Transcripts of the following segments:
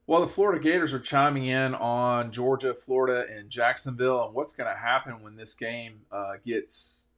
Well, the Florida Gators are chiming in on Georgia, Florida, and Jacksonville, and what's going to happen when this game gets.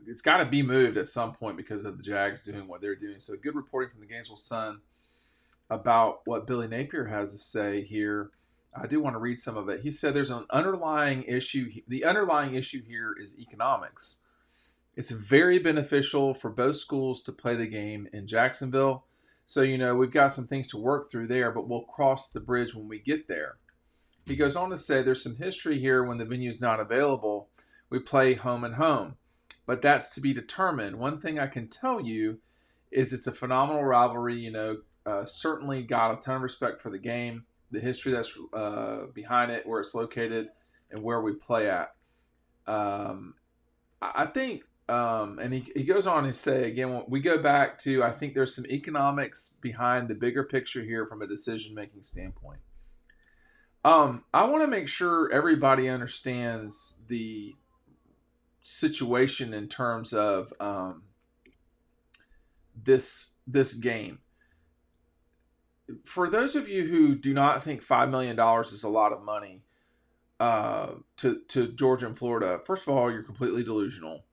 It's got to be moved at some point because of the Jags doing what they're doing. So, good reporting from the Gainesville Sun about what Billy Napier has to say here. I do want to read some of it. He said there's an underlying issue. The underlying issue here is economics. It's very beneficial for both schools to play the game in Jacksonville. So, we've got some things to work through there, but we'll cross the bridge when we get there. He goes on to say there's some history here when the venue is not available. We play home and home, but that's to be determined. One thing I can tell you is it's a phenomenal rivalry. Certainly got a ton of respect for the game, the history that's behind it, where it's located, and where we play at. I think, and he goes on to say, again, when we go back to, I think there's some economics behind the bigger picture here from a decision-making standpoint. I want to make sure everybody understands the situation in terms of this game. For those of you who do not think $5 million is a lot of money to Georgia and Florida, first of all, you're completely delusional.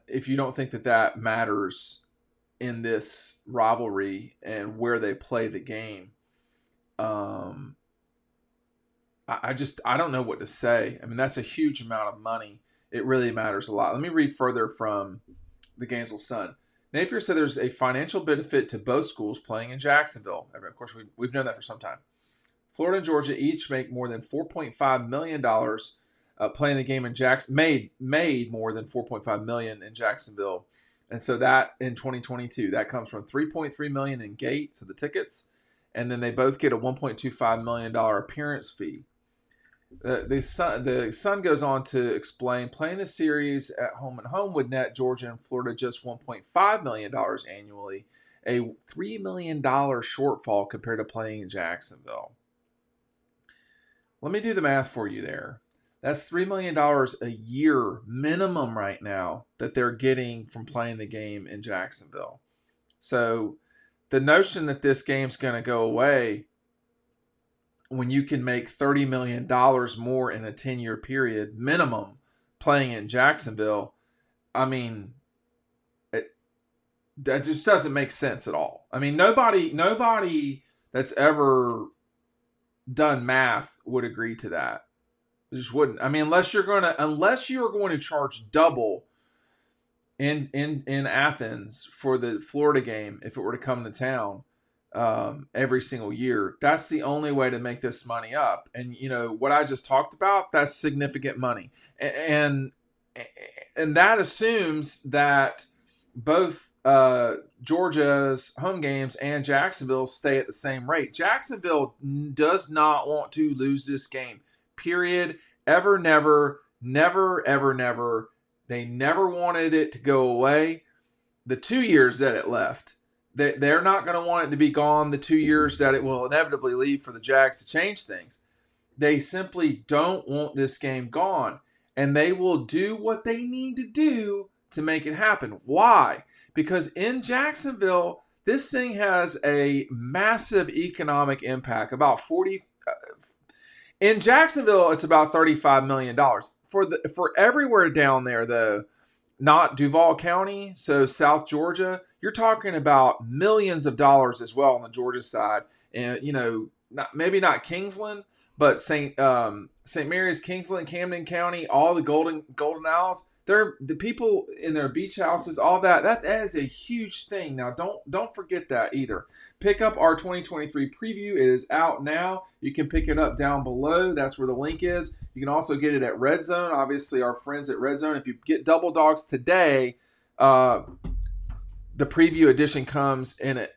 If you don't think that matters in this rivalry and where they play the game, I don't know what to say. I mean, that's a huge amount of money. It really matters a lot. Let me read further from the Gainesville Sun. Napier said there's a financial benefit to both schools playing in Jacksonville. Of course, we've known that for some time. Florida and Georgia each make more than $4.5 million playing the game in Jacksonville. Made more than $4.5 million in Jacksonville. And so that in 2022, that comes from $3.3 million in gate, so the tickets, and then they both get a $1.25 million appearance fee. The Sun goes on to explain playing the series at home and home would net Georgia and Florida just $1.5 million annually, a $3 million shortfall compared to playing in Jacksonville. Let me do the math for you there. That's $3 million a year minimum right now that they're getting from playing the game in Jacksonville. So the notion that this game's going to go away when you can make $30 million more in a 10-year period minimum playing in Jacksonville, I mean, that just doesn't make sense at all. I mean, nobody that's ever done math would agree to that. It just wouldn't. I mean, unless you're going to charge double in Athens for the Florida game if it were to come to town every single year. That's the only way to make this money up. And what I just talked about, that's significant money. And that assumes that both Georgia's home games and Jacksonville stay at the same rate. Jacksonville does not want to lose this game. Period. Ever, never, never, ever, never. They never wanted it to go away. The 2 years that it left, they're not going to want it to be gone the 2 years that it will inevitably leave for the Jags to change things. They simply don't want this game gone. And they will do what they need to do to make it happen. Why? Because in Jacksonville, this thing has a massive economic impact. In Jacksonville, it's about $35 million. For everywhere down there, though, not Duval County, so South Georgia, you're talking about millions of dollars as well on the Georgia side. And, maybe not Kingsland, but St. Mary's, Kingsland, Camden County, all the Golden Isles, the people in their beach houses, all that is a huge thing. Now, don't forget that either. Pick up our 2023 preview. It is out now. You can pick it up down below. That's where the link is. You can also get it at Red Zone. Obviously, our friends at Red Zone. If you get Double Dogs today, the preview edition comes in it.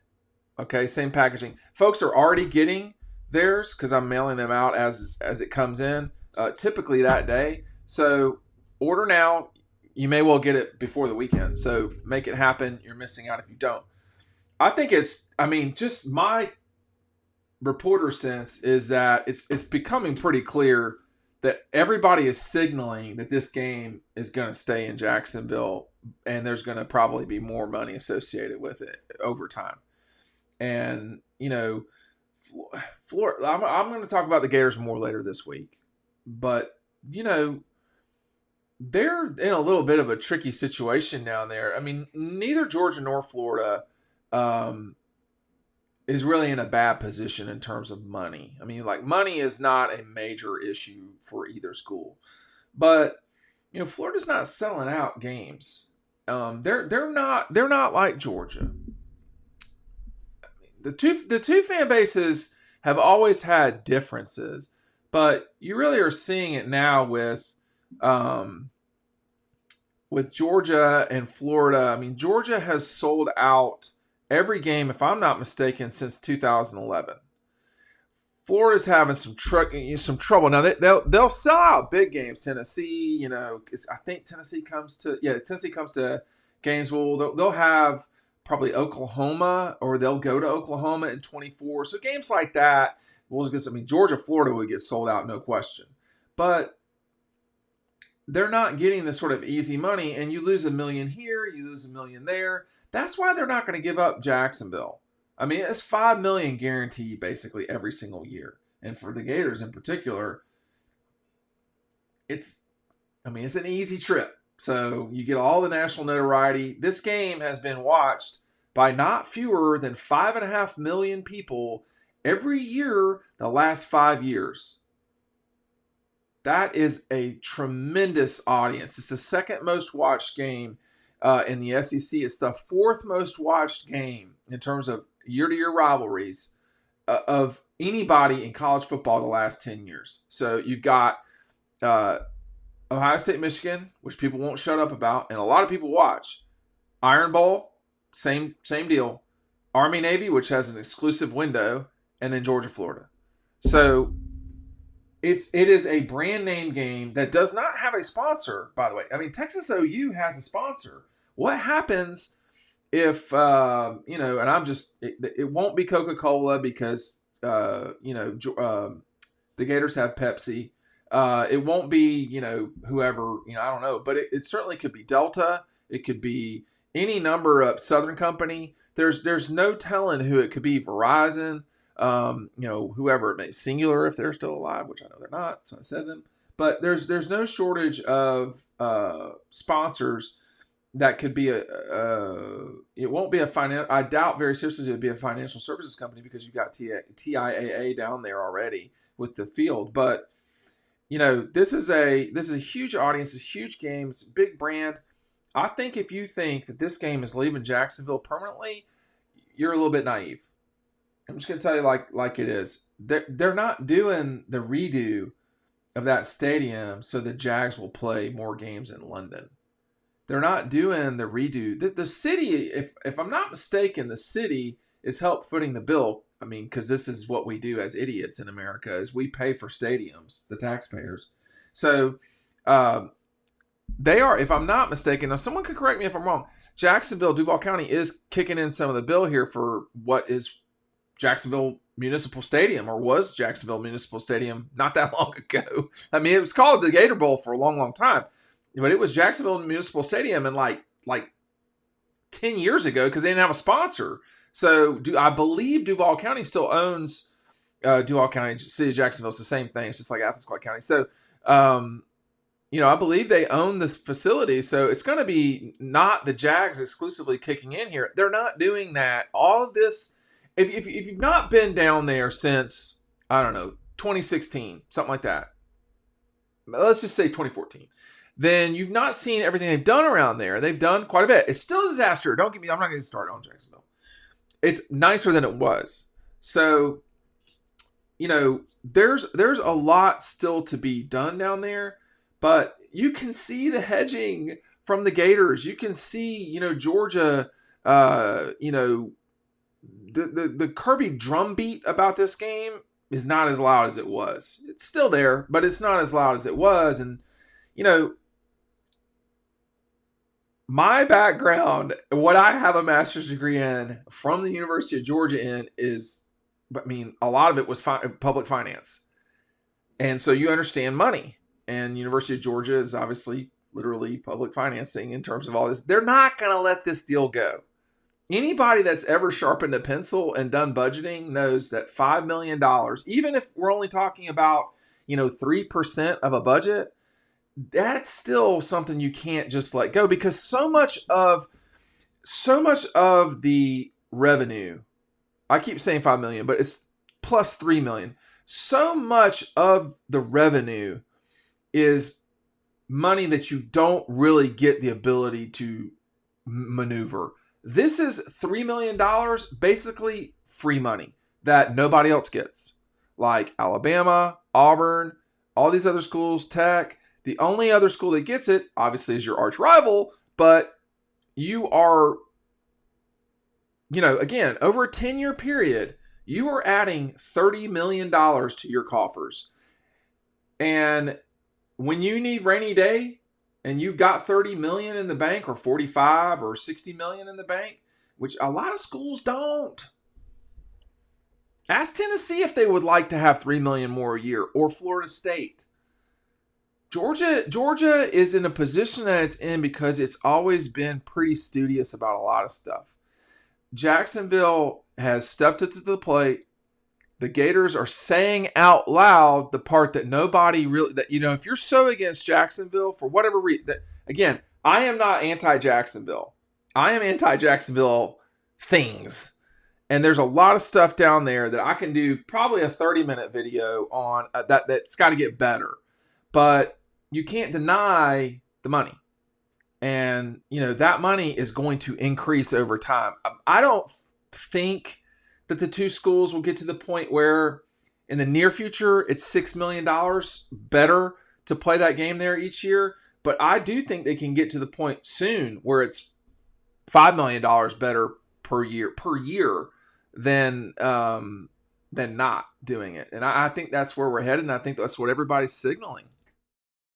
Okay, same packaging. Folks are already getting theirs because I'm mailing them out as it comes in, typically that day. So order now. You may well get it before the weekend. So make it happen. You're missing out if you don't. I think just my reporter sense is that it's becoming pretty clear that everybody is signaling that this game is going to stay in Jacksonville and there's going to probably be more money associated with it over time. And, Florida. I'm going to talk about the Gators more later this week, but they're in a little bit of a tricky situation down there. I mean, neither Georgia nor Florida is really in a bad position in terms of money. I mean, like, money is not a major issue for either school, but Florida's not selling out games. They're not like Georgia. The two fan bases have always had differences, but you really are seeing it now with Georgia and Florida. I mean, Georgia has sold out every game, if I'm not mistaken, since 2011. Florida's having some trouble now. They'll sell out big games. Tennessee, I think Tennessee comes to Gainesville. They'll have probably Oklahoma, or they'll go to Oklahoma in 24. So games like that, Georgia, Florida would get sold out, no question. But they're not getting the sort of easy money, and you lose $1 million here, you lose $1 million there. That's why they're not going to give up Jacksonville. I mean, it's $5 million guaranteed basically every single year. And for the Gators in particular, it's an easy trip. So you get all the national notoriety. This game has been watched by not fewer than 5.5 million people every year the last 5 years. That is a tremendous audience. It's the second most watched game in the SEC. It's the fourth most watched game in terms of year-to-year rivalries of anybody in college football the last 10 years. So you've got Ohio State, Michigan, which people won't shut up about, and a lot of people watch. Iron Bowl, same deal. Army, Navy, which has an exclusive window, and then Georgia, Florida. So it is a brand name game that does not have a sponsor, by the way. I mean, Texas OU has a sponsor. What happens if, it won't be Coca-Cola because, the Gators have Pepsi. It won't be, whoever, I don't know. But it certainly could be Delta. It could be any number of Southern Company. There's no telling who it could be. Verizon. Whoever it may, Singular if they're still alive, which I know they're not, so I said them. But there's no shortage of sponsors that could be it won't be a finance. I doubt very seriously it would be a financial services company because you've got TIAA down there already with the field. But this is a huge audience, it's a huge game, it's a big brand. I think if you think that this game is leaving Jacksonville permanently, you're a little bit naive. I'm just going to tell you like it is. They're not doing the redo of that stadium so the Jags will play more games in London. They're not doing the redo. The city, if I'm not mistaken, the city is help footing the bill. I mean, because this is what we do as idiots in America, is we pay for stadiums, the taxpayers. So they are, if I'm not mistaken, now someone could correct me if I'm wrong, Jacksonville, Duval County is kicking in some of the bill here for what is Jacksonville Municipal Stadium, or was Jacksonville Municipal Stadium not that long ago. I mean, it was called the Gator Bowl for a long, long time, but it was Jacksonville Municipal Stadium and like 10 years ago because they didn't have a sponsor. So I believe Duval County still owns Duval County. City of Jacksonville is the same thing. It's just like Athens-Clarke County. So, I believe they own this facility. So it's going to be not the Jags exclusively kicking in here. They're not doing that. All of this, if you've not been down there since, I don't know, 2016, something like that. Let's just say 2014. Then you've not seen everything they've done around there. They've done quite a bit. It's still a disaster. Don't get me, I'm not going to start on Jacksonville. It's nicer than it was. So, there's a lot still to be done down there, but you can see the hedging from the Gators. You can see, Georgia, the Kirby drumbeat about this game is not as loud as it was. It's still there, but it's not as loud as it was. And, my background, what I have a master's degree in from the University of Georgia is, a lot of it was public finance. And so you understand money. And University of Georgia is obviously literally public financing in terms of all this. They're not going to let this deal go. Anybody that's ever sharpened a pencil and done budgeting knows that $5 million, even if we're only talking about, 3% of a budget, that's still something you can't just let go, because so much of the revenue, I keep saying 5 million, but it's plus 3 million. So much of the revenue is money that you don't really get the ability to maneuver. This is $3 million, basically free money that nobody else gets. Like Alabama, Auburn, all these other schools, Tech. The only other school that gets it, obviously, is your arch rival, but you are, again, over a 10-year period, you are adding $30 million to your coffers. And when you need rainy day, and you got 30 million in the bank, or 45 or 60 million in the bank, which a lot of schools don't. Ask Tennessee if they would like to have 3 million more a year, or Florida State. Georgia is in a position that it's in because it's always been pretty studious about a lot of stuff. Jacksonville has stepped up to the plate. The Gators are saying out loud the part that nobody really, if you're so against Jacksonville for whatever reason, again, I am not anti-Jacksonville. I am anti-Jacksonville things. And there's a lot of stuff down there that I can do probably a 30-minute video on that's got to get better. But you can't deny the money. And, that money is going to increase over time. I don't think that the two schools will get to the point where in the near future it's $6 million better to play that game there each year. But I do think they can get to the point soon where it's $5 million better per year than not doing it. And I think that's where we're headed, and I think that's what everybody's signaling.